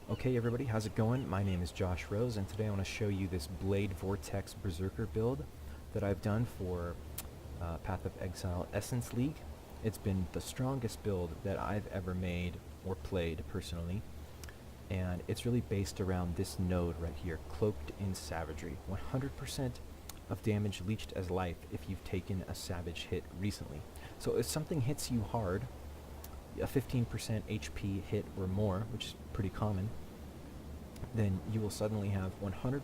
Okay everybody, how's it going? My name is Josh Rose and today I want to show you this Blade Vortex Berserker build that I've done for Path of Exile Essence League. It's been the strongest build that I've ever made or played personally, and it's really based around this node right here, Cloaked in Savagery. 100% of damage leached as life if you've taken a savage hit recently. So if something hits you hard, a 15% HP hit or more, which is pretty common, then you will suddenly have 100%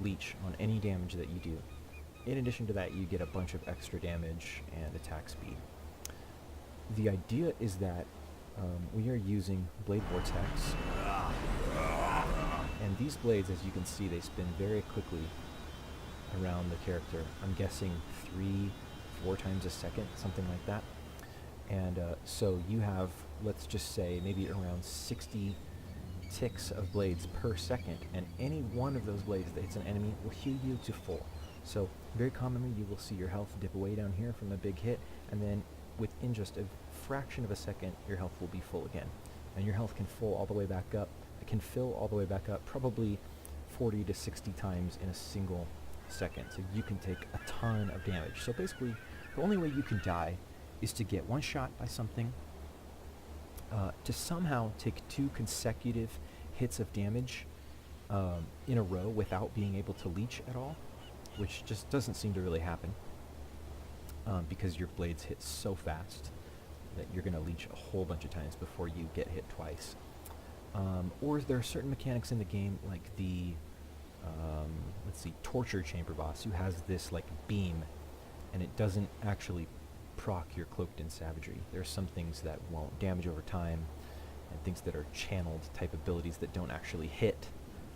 leech on any damage that you do. In addition to that, you get a bunch of extra damage and attack speed. The idea is that we are using Blade Vortex, and these blades, as you can see, they spin very quickly around the character. I'm guessing 3-4 times a second, something like that. And so you have, let's just say, maybe around 60 ticks of blades per second, and any one of those blades that hits an enemy will heal you to full. So very commonly you will see your health dip away down here from a big hit, and then within just a fraction of a second your health will be full again. And your health can fill all the way back up, probably 40 to 60 times in a single second. So you can take a ton of damage. So basically the only way you can die is to get one shot by something, to somehow take 2 consecutive hits of damage in a row without being able to leech at all, which just doesn't seem to really happen, because your blades hit so fast that you're going to leech a whole bunch of times before you get hit twice. Or there are certain mechanics in the game, like the torture chamber boss, who has this like beam, and it doesn't actually proc your Cloaked in Savagery. There are some things that won't damage over time, and things that are channeled type abilities that don't actually hit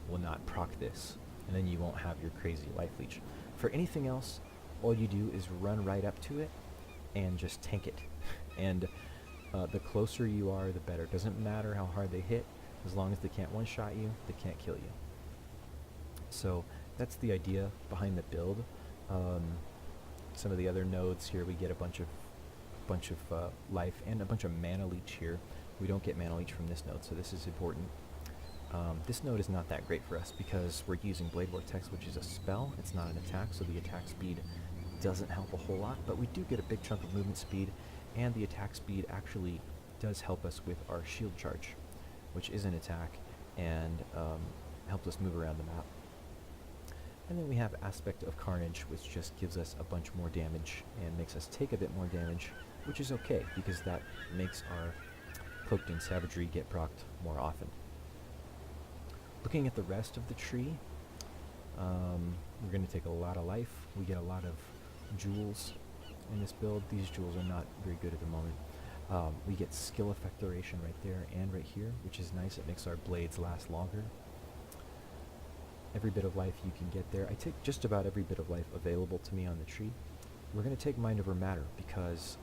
will not proc this, and then you won't have your crazy life leech. For anything else, all you do is run right up to it and just tank it. And the closer you are, the better. It doesn't matter how hard they hit, as long as they can't one-shot you, they can't kill you. So that's the idea behind the build. Some of the other nodes here, we get a bunch of life and a bunch of mana leech here. We don't get mana leech from this node, so this is important. This node is not that great for us because we're using Blade Vortex, which is a spell. It's not an attack, so the attack speed doesn't help a whole lot, but we do get a big chunk of movement speed, and the attack speed actually does help us with our shield charge, which is an attack, and helps us move around the map. And then we have Aspect of Carnage, which just gives us a bunch more damage and makes us take a bit more damage, which is okay, because that makes our Cloaked in Savagery get procced more often. Looking at the rest of the tree, we're going to take a lot of life. We get a lot of jewels in this build. These jewels are not very good at the moment. We get skill effect duration right there and right here, which is nice. It makes our blades last longer. Every bit of life you can get there. I take just about every bit of life available to me on the tree. We're going to take Mind Over Matter because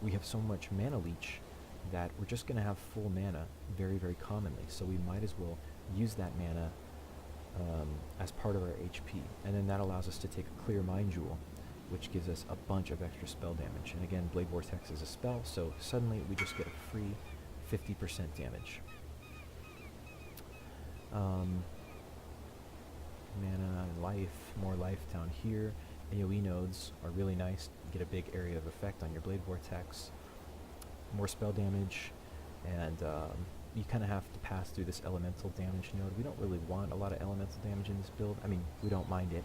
we have so much mana leech that we're just going to have full mana very, very commonly. So we might as well use that mana as part of our HP. And then that allows us to take a Clear Mind Jewel, which gives us a bunch of extra spell damage. And again, Blade Vortex is a spell, so suddenly we just get a free 50% damage. Mana, life, more life down here. AoE nodes are really nice. You get a big area of effect on your Blade Vortex. More spell damage, and you kind of have to pass through this elemental damage node. We don't really want a lot of elemental damage in this build. I mean, we don't mind it,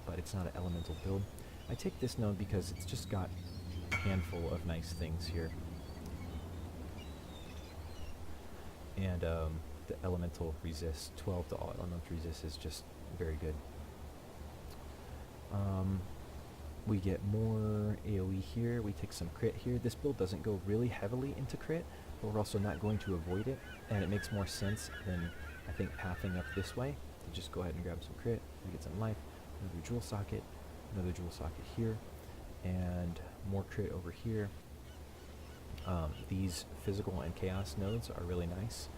but it's not an elemental build. I take this node because it's just got a handful of nice things here. And the elemental resist, 12 to all elemental resist, is just very good. We get more AoE here. We take some crit here. This build doesn't go really heavily into crit, but we're also not going to avoid it, and it makes more sense than, I think, pathing up this way to just go ahead and grab some crit. We get some life, another jewel socket here, and more crit over here. These physical and chaos nodes are really nice,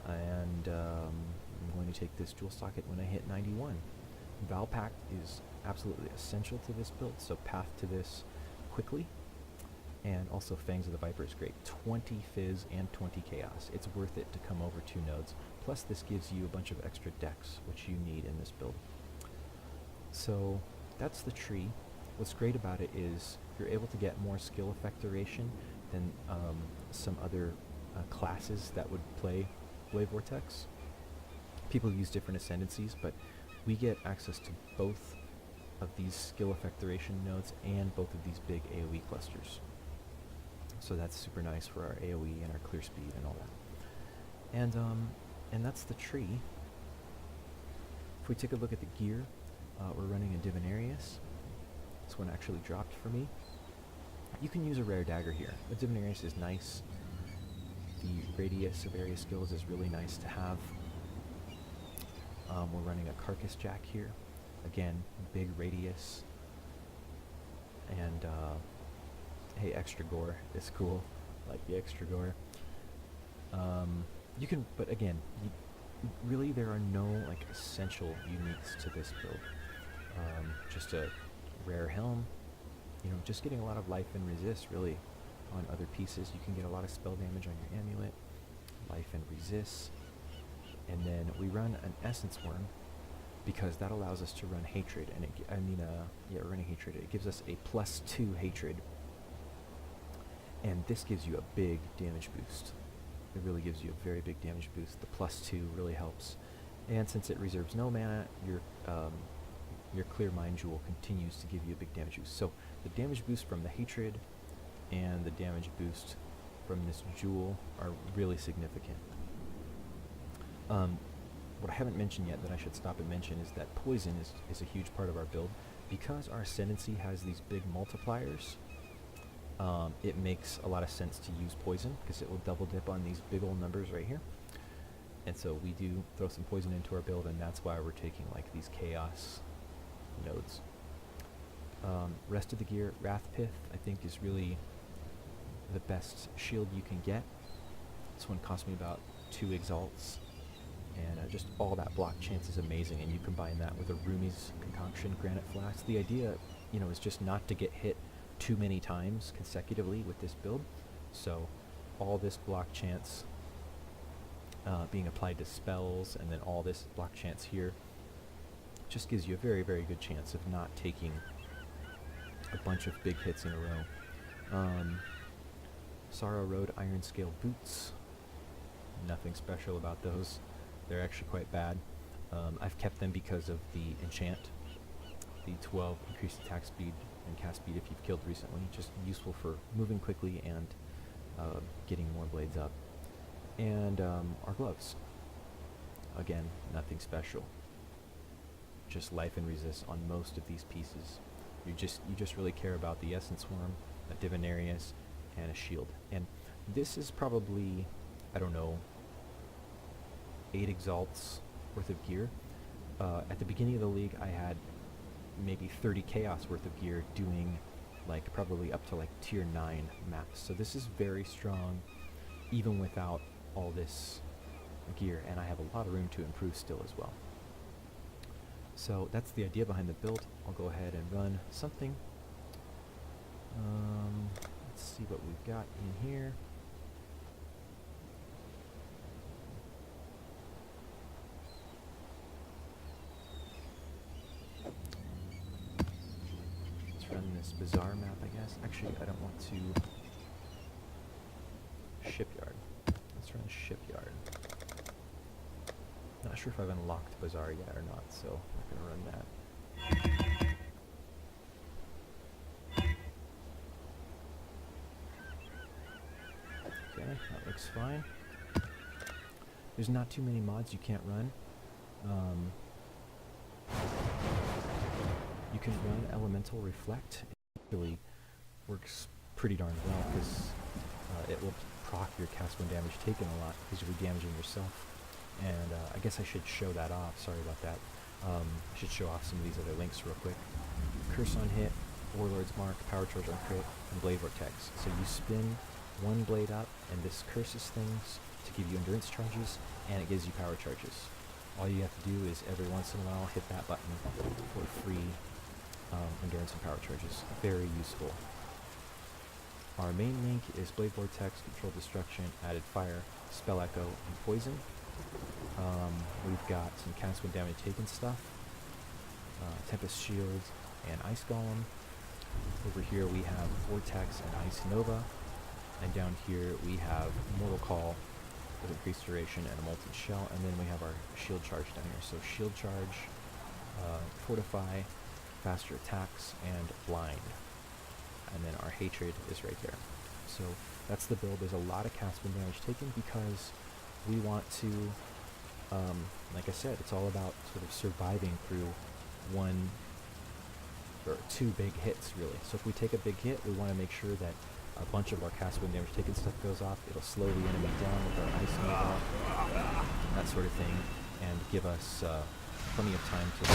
and I'm going to take this jewel socket when I hit 91. Val Pact is absolutely essential to this build, so path to this quickly. And also Fangs of the Viper is great. 20 Fizz and 20 Chaos. It's worth it to come over 2 nodes. Plus this gives you a bunch of extra decks, which you need in this build. So that's the tree. What's great about it is you're able to get more skill effect duration than some other classes that would play Vortex. People use different ascendancies, but we get access to both of these skill effect duration nodes and both of these big AoE clusters. So that's super nice for our AoE and our clear speed and all that. And that's the tree. If we take a look at the gear, we're running a Divinarius. This one actually dropped for me. You can use a rare dagger here. The Divinarius is nice. The radius of area skills is really nice to have. We're running a Carcass Jack here. Again, big radius. And hey, extra gore is cool. Like the extra gore. You can, but again, really there are no like essential uniques to this build. Just a rare helm. You know, just getting a lot of life and resist really on other pieces. You can get a lot of spell damage on your amulet, life and resist. And then we run an Essence Worm because that allows us to run Hatred. And we're running Hatred. It gives us a +2 Hatred. And this gives you a big damage boost. It really gives you a very big damage boost. The +2 really helps. And since it reserves no mana, your Clear Mind Jewel continues to give you a big damage boost. So the damage boost from the Hatred and the damage boost from this Jewel are really significant. What I haven't mentioned yet that I should stop and mention is that Poison is a huge part of our build. Because our Ascendancy has these big multipliers, it makes a lot of sense to use Poison because it will double dip on these big old numbers right here. And so we do throw some Poison into our build, and that's why we're taking like these Chaos nodes. Rest of the gear, Wrathpith, I think is really the best shield you can get. This one cost me about 2 Exalts. And just all that block chance is amazing, and you combine that with a Rumi's Concoction Granite Flask. The idea, you know, is just not to get hit too many times consecutively with this build. So all this block chance being applied to spells, and then all this block chance here just gives you a very, very good chance of not taking a bunch of big hits in a row. Sorrow Road Iron Scale Boots. Nothing special about those. They're actually quite bad. I've kept them because of the enchant. The 12 increased attack speed and cast speed if you've killed recently. Just useful for moving quickly and getting more blades up. And our gloves. Again, nothing special. Just life and resist on most of these pieces. You just really care about the Essence Worm, a Divinarius, and a shield. And this is probably, I don't know, 8 Exalts worth of gear. At the beginning of the league, I had maybe 30 Chaos worth of gear doing like probably up to like tier 9 maps. So this is very strong even without all this gear, and I have a lot of room to improve still as well. So that's the idea behind the build. I'll go ahead and run something. Let's see what we've got in here. Run this Bazaar map, I guess. Actually, I don't want to. Shipyard. Let's run Shipyard. Not sure if I've unlocked Bazaar yet or not, so I'm gonna run that. Okay, that looks fine. There's not too many mods you can't run. You can run Elemental Reflect. It really works pretty darn well because it will proc your cast when damage taken a lot because you'll be damaging yourself. And I guess I should show that off. Sorry about that. I should show off some of these other links real quick. Curse on hit, Warlord's Mark, Power Charge on crit, and Blade Vortex. So you spin one blade up, and this curses things to give you endurance charges, and it gives you power charges. All you have to do is every once in a while hit that button for free endurance and power charges. Very useful. Our main link is Blade Vortex, Control Destruction, Added Fire, Spell Echo, and Poison. We've got some cast when damage taken stuff, Tempest Shield, and Ice Golem. Over here we have Vortex and Ice Nova, and down here we have Mortal Call with increased duration and a Molten Shell, and then we have our Shield Charge down here. So Shield Charge, Fortify, faster attacks, and Blind. And then our Hatred is right there. So that's the build. There's a lot of cast when damage taken because we want to, like I said, it's all about sort of surviving through one or two big hits, really. So if we take a big hit, we want to make sure that a bunch of our cast when damage taken stuff goes off. It'll slow the enemy down with our Ice Nova, that sort of thing, and give us plenty of time to